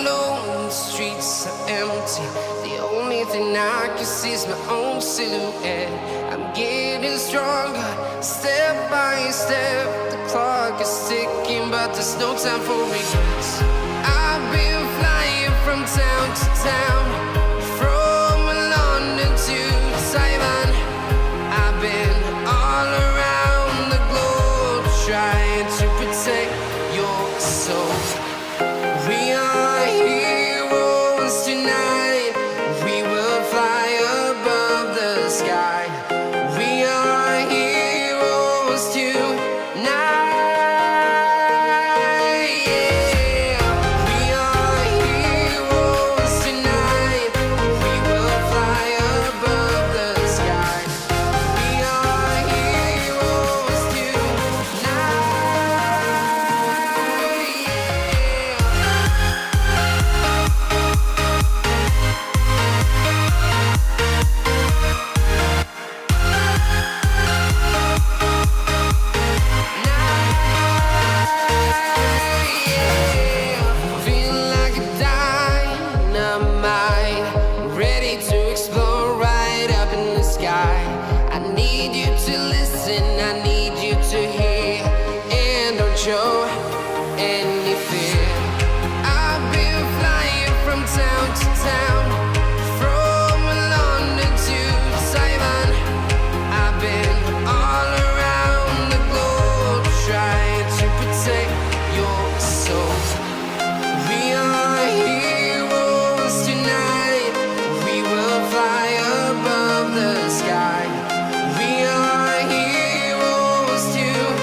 alone, the streets are empty. The only thing I can see is my own silhouette. I'm getting stronger, step by step. The clock is ticking, but there's no time for regrets. I've been flying from town to town, from London to Taiwan. I've been all around the globe, trying to protect your soul. We are heroes tonight. We will fly above the sky. We are heroes tonight. Yeah. We are heroes tonight. We will fly above the sky. We are heroes tonight. Feeling like a dynamite, ready to explode right up in the sky. I need you to listen, I need you to hear, and don't show any fear. I've been flying from town to town, from London to Taiwan. I've been all around the globe, trying to protect your soul. We are heroes tonight. We will fly above the sky. We are heroes tonight.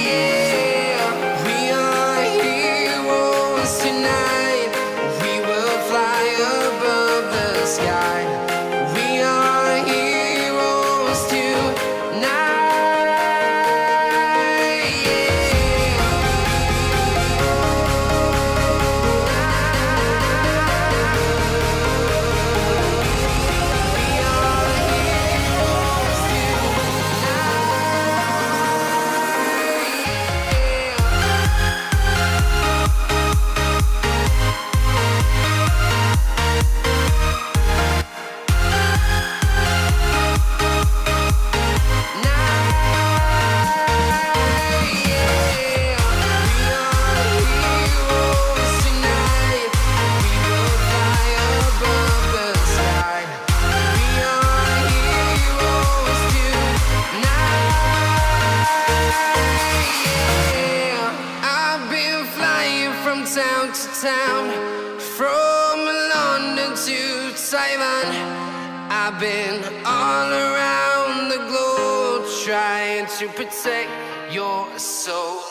Yeah. We are heroes tonight. We will fly above the sky. We are heroes tonight. I've been flying from town to town, from London to Taiwan. I've been all around the globe, trying to protect your soul.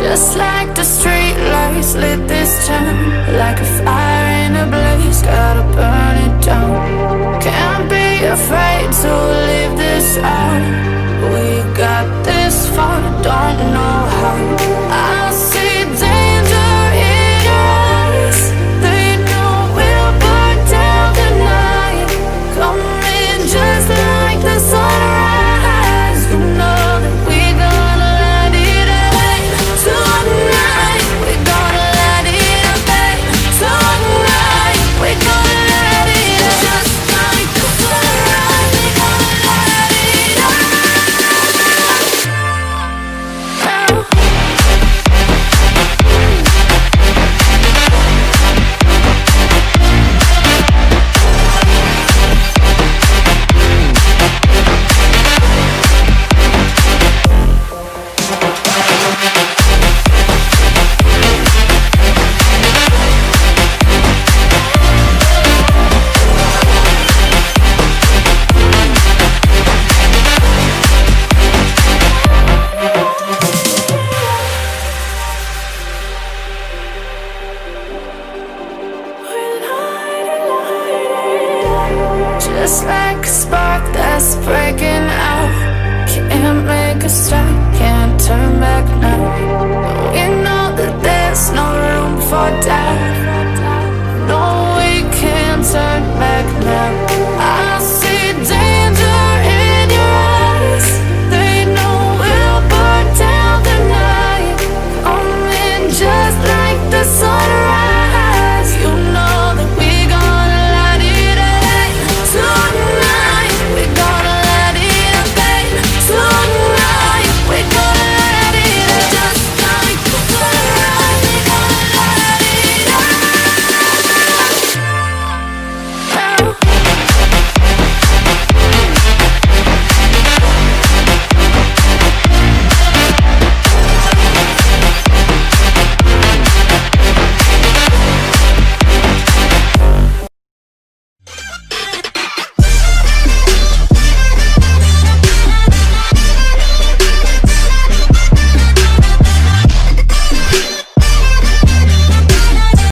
Just like the street lights lit this town, like a fire in a blaze, gotta burn it down. Can't be afraid to leave this out. We got this far, don't